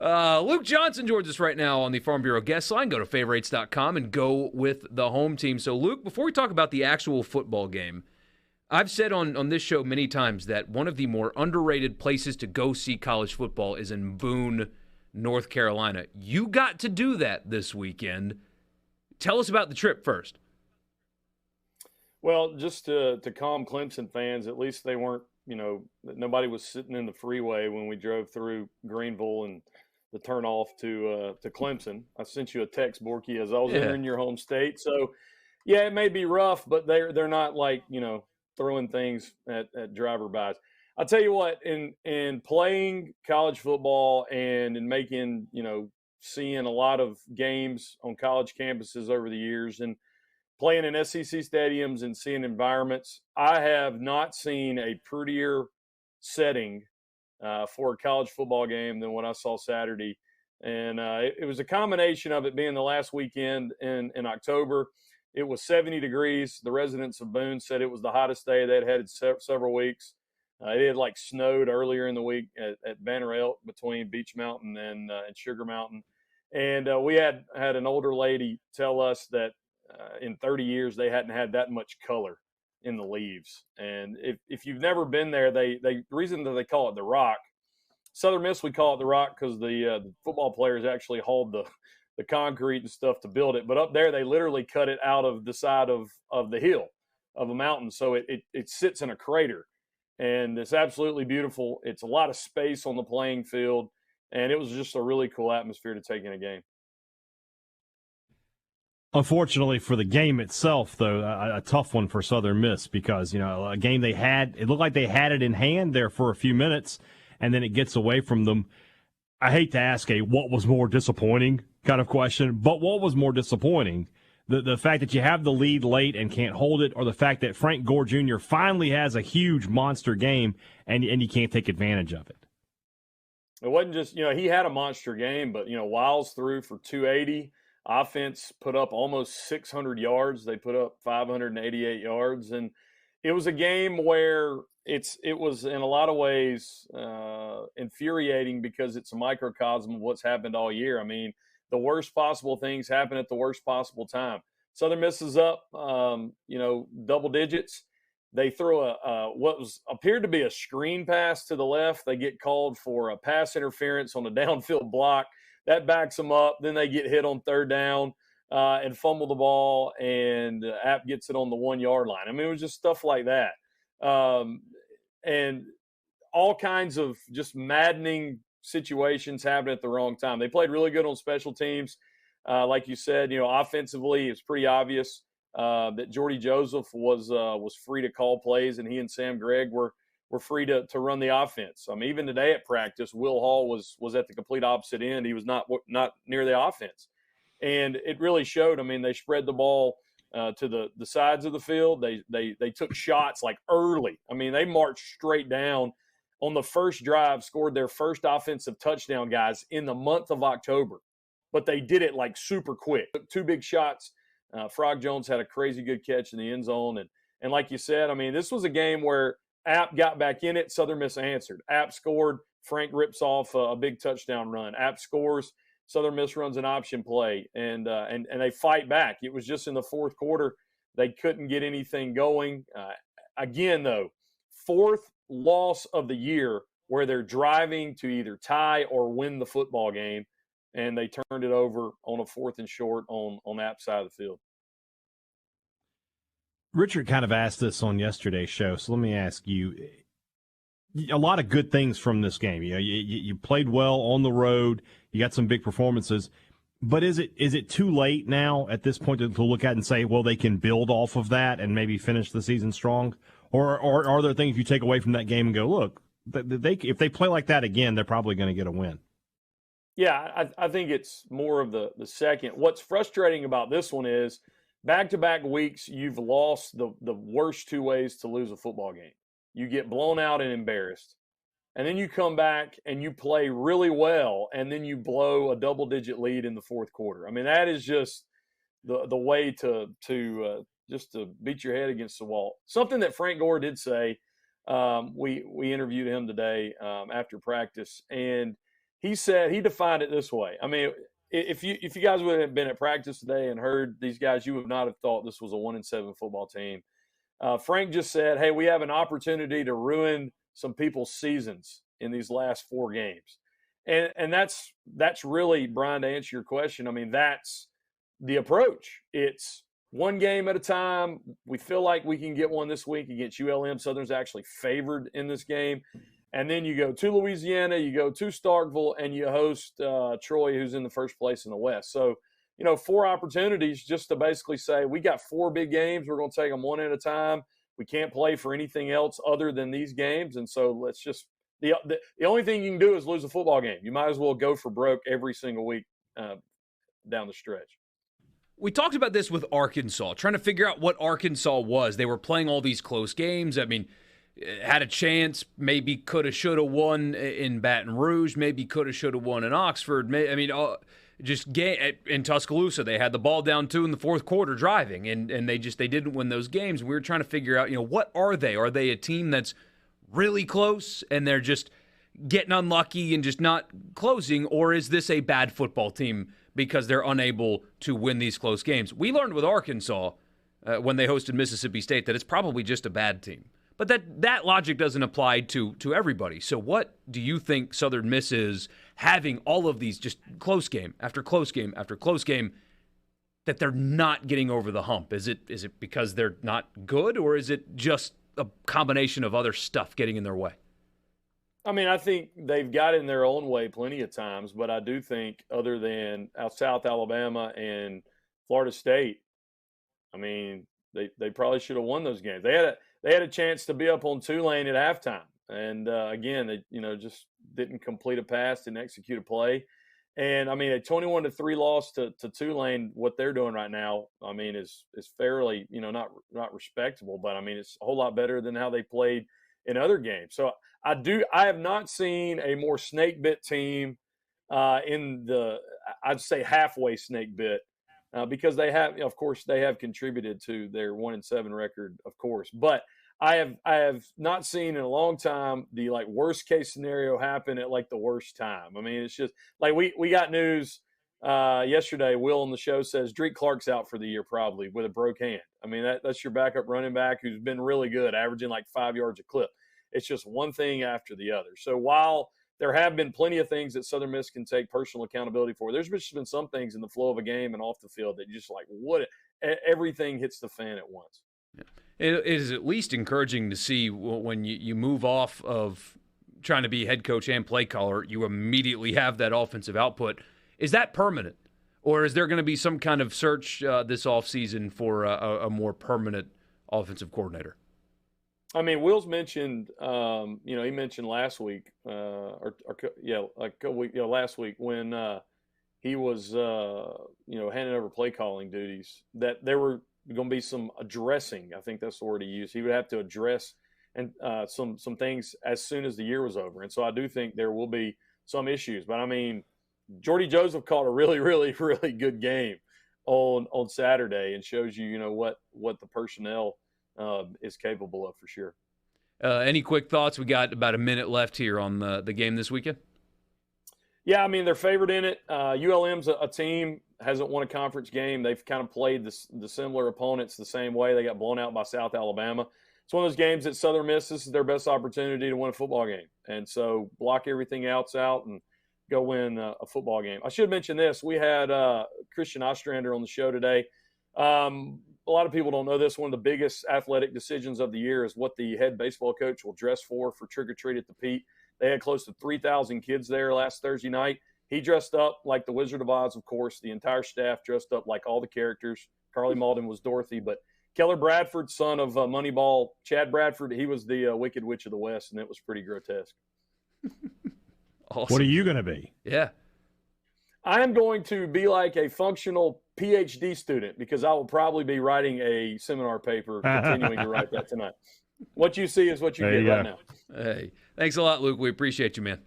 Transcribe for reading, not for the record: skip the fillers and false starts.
Luke Johnson joins us right now on the Farm Bureau guest line. Go to favorites.com and go with the home team. So, Luke, before we talk about the actual football game, I've said on this show many times that one of the more underrated places to go see college football is in Boone, North Carolina. You got to do that this weekend. Tell us about the trip first. Well, just to calm Clemson fans, at least they weren't, nobody was sitting in the freeway when we drove through Greenville and the turnoff to Clemson. I sent you a text, Borky, as I was entering your home state. So, yeah, it may be rough, but they're not like, throwing things at driver-bys. I'll tell you what, in playing college football and in making, seeing a lot of games on college campuses over the years and playing in SEC stadiums and seeing environments, I have not seen a prettier setting for a college football game than what I saw Saturday. And it was a combination of it being the last weekend in October. It was 70 degrees. The residents of Boone said it was the hottest day they'd had in several weeks. It had snowed earlier in the week at Banner Elk between Beach Mountain and Sugar Mountain. And we had an older lady tell us that in 30 years they hadn't had that much color in the leaves. And if you've never been there, the reason that they call it the Rock, Southern Miss, we call it the Rock because the football players actually hauled the concrete and stuff to build it. But up there, they literally cut it out of the side of the hill of a mountain. So it sits in a crater. And it's absolutely beautiful. It's a lot of space on the playing field. And it was just a really cool atmosphere to take in a game. Unfortunately for the game itself, though, a tough one for Southern Miss because, a game it looked like they had it in hand there for a few minutes, and then it gets away from them. I hate to ask what was more disappointing kind of question, but what was more disappointing? The fact that you have the lead late and can't hold it, or the fact that Frank Gore Jr. finally has a huge monster game and you can't take advantage of it? It wasn't just, he had a monster game, but, Wiles threw for 280. Offense put up almost 600 yards. They put up 588 yards. And it was a game where it was in a lot of ways infuriating because it's a microcosm of what's happened all year. I mean, the worst possible things happen at the worst possible time. Southern Miss is up, double digits. They throw what appeared to be a screen pass to the left. They get called for a pass interference on a downfield block. That backs them up. Then they get hit on third down and fumble the ball, and App gets it on the 1 yard line. I mean, it was just stuff like that. And all kinds of just maddening situations happened at the wrong time. They played really good on special teams. Like you said, offensively, it's pretty obvious that Jordy Joseph was free to call plays, and he and Sam Gregg were free to run the offense. I mean, even today at practice, Will Hall was at the complete opposite end. He was not near the offense. And it really showed. I mean, they spread the ball to the sides of the field. They took shots early. I mean, they marched straight down on the first drive, scored their first offensive touchdown, guys, in the month of October. But they did it super quick. Took two big shots. Frog Jones had a crazy good catch in the end zone. And like you said, I mean, this was a game where App got back in it. Southern Miss answered. App scored. Frank rips off a big touchdown run. App scores. Southern Miss runs an option play, and they fight back. It was just in the fourth quarter they couldn't get anything going. Again, though, fourth loss of the year where they're driving to either tie or win the football game, and they turned it over on a 4th and short on App's side of the field. Richard kind of asked this on yesterday's show, so let me ask you. A lot of good things from this game. You played well on the road. You got some big performances. But is it too late now at this point to look at and say, well, they can build off of that and maybe finish the season strong? Or are there things you take away from that game and go, look, if they play like that again, they're probably going to get a win? Yeah, I think it's more of the second. What's frustrating about this one is back-to-back weeks you've lost the worst two ways to lose a football game. You get blown out and embarrassed. And then you come back and you play really well, and then you blow a double-digit lead in the fourth quarter. I mean, that is just the way to beat your head against the wall. Something that Frank Gore did say, we interviewed him today after practice, and he said, he defined it this way. I mean, if you guys would have been at practice today and heard these guys, you would not have thought this was a 1-7 football team. Frank just said, hey, we have an opportunity to ruin some people's seasons in these last 4 games. And that's really, Brian, to answer your question, I mean, that's the approach. It's one game at a time. We feel like we can get one this week against ULM. Southern's actually favored in this game. And then you go to Louisiana, you go to Starkville, and you host Troy, who's in the first place in the West. So, 4 opportunities just to basically say, we got 4 big games. We're going to take them one at a time. We can't play for anything else other than these games. And so let's just the only thing you can do is lose a football game. You might as well go for broke every single week down the stretch. We talked about this with Arkansas, trying to figure out what Arkansas was. They were playing all these close games. I mean, had a chance, maybe could have, should have won in Baton Rouge, maybe could have, should have won in Oxford. I mean, just in Tuscaloosa, they had the ball down 2 in the fourth quarter driving, and they didn't win those games. We were trying to figure out, what are they? Are they a team that's really close and they're just getting unlucky and just not closing, or is this a bad football team because they're unable to win these close games? We learned with Arkansas when they hosted Mississippi State that it's probably just a bad team. But that logic doesn't apply to everybody. So what do you think Southern Miss is, having all of these just close game after close game after close game, that they're not getting over the hump? Is it because they're not good, or is it just a combination of other stuff getting in their way? I mean, I think they've got in their own way plenty of times, but I do think other than South Alabama and Florida State, I mean, they probably should have won those games. They had a chance to be up on Tulane at halftime, and again, they just didn't complete a pass, didn't execute a play, and I mean, a 21-3 loss to Tulane. What they're doing right now, I mean, is fairly not respectable, but I mean, it's a whole lot better than how they played in other games. So I have not seen a more snake bit team in the, I'd say, halfway snake bit. Because they have contributed to their 1-7 record, of course. But I have not seen in a long time the worst case scenario happen at the worst time. I mean, it's just we got news yesterday. Will on the show says Drake Clark's out for the year probably with a broke hand. I mean, that's your backup running back who's been really good, averaging 5 yards a clip. It's just one thing after the other. So while there have been plenty of things that Southern Miss can take personal accountability for, there's just been some things in the flow of a game and off the field that you just everything hits the fan at once. Yeah. It is at least encouraging to see when you move off of trying to be head coach and play caller, you immediately have that offensive output. Is that permanent? Or is there going to be some kind of search this offseason for a more permanent offensive coordinator? I mean, Will's mentioned, he mentioned last week, last week when he was, handing over play calling duties, that there were going to be some addressing. I think that's the word he used. He would have to address and some things as soon as the year was over. And so I do think there will be some issues. But I mean, Jordy Joseph called a really, really, really good game on Saturday, and shows you, what the personnel is capable of for sure. Any quick thoughts? We got about a minute left here on the game this weekend. Yeah, I mean, they're favored in it. ULM's a team, hasn't won a conference game. They've kind of played the similar opponents the same way. They got blown out by South Alabama. It's one of those games that Southern Miss, this is their best opportunity to win a football game. And so block everything else out and go win a football game. I should mention this. We had Christian Ostrander on the show today. A lot of people don't know this. One of the biggest athletic decisions of the year is what the head baseball coach will dress for trick-or-treat at the Pete. They had close to 3,000 kids there last Thursday night. He dressed up like the Wizard of Oz, of course. The entire staff dressed up like all the characters. Carly Malden was Dorothy. But Keller Bradford, son of Moneyball Chad Bradford, he was the Wicked Witch of the West, and it was pretty grotesque. Awesome. What are you going to be? Yeah. I am going to be like a functional PhD student, because I will probably be writing a seminar paper, continuing to write that tonight. What you see is what you get right now. Hey, thanks a lot, Luke. We appreciate you, man.